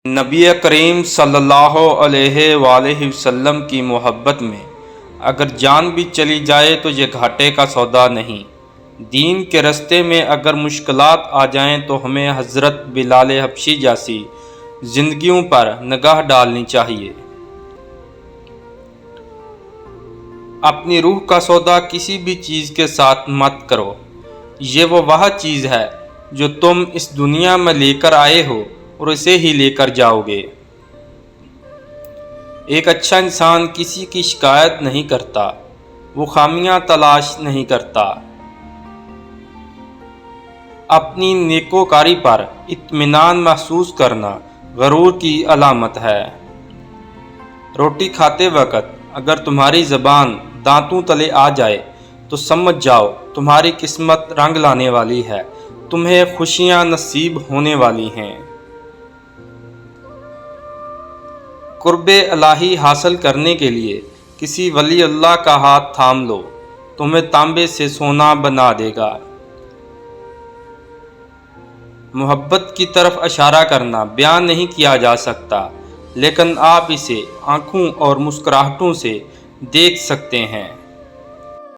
نبی کریم صلی اللہ علیہ وآلہ وسلم کی محبت میں اگر جان بھی چلی جائے تو یہ گھاٹے کا سودا نہیں۔ دین کے راستے میں اگر مشکلات آ جائیں تو ہمیں حضرت بلال حبشی جیسی زندگیوں پر نگاہ ڈالنی چاہیے۔ اپنی روح کا سودا کسی بھی چیز کے ساتھ مت کرو۔ یہ وہ چیز ہے جو تم اس دنیا میں لے کر آئے ہو اور اسے ہی لے کر جاؤ گے۔ ایک اچھا انسان کسی کی شکایت نہیں کرتا، وہ خامیاں تلاش نہیں کرتا۔ اپنی نیکوکاری پر اطمینان محسوس کرنا غرور کی علامت ہے۔ روٹی کھاتے وقت اگر تمہاری زبان دانتوں تلے آ جائے تو سمجھ جاؤ تمہاری قسمت رنگ لانے والی ہے، تمہیں خوشیاں نصیب ہونے والی ہیں۔ قرب الہی حاصل کرنے کے لیے کسی ولی اللہ کا ہاتھ تھام لو، تمہیں تانبے سے سونا بنا دے گا۔ محبت کی طرف اشارہ کرنا بیان نہیں کیا جا سکتا، لیکن آپ اسے آنکھوں اور مسکراہٹوں سے دیکھ سکتے ہیں۔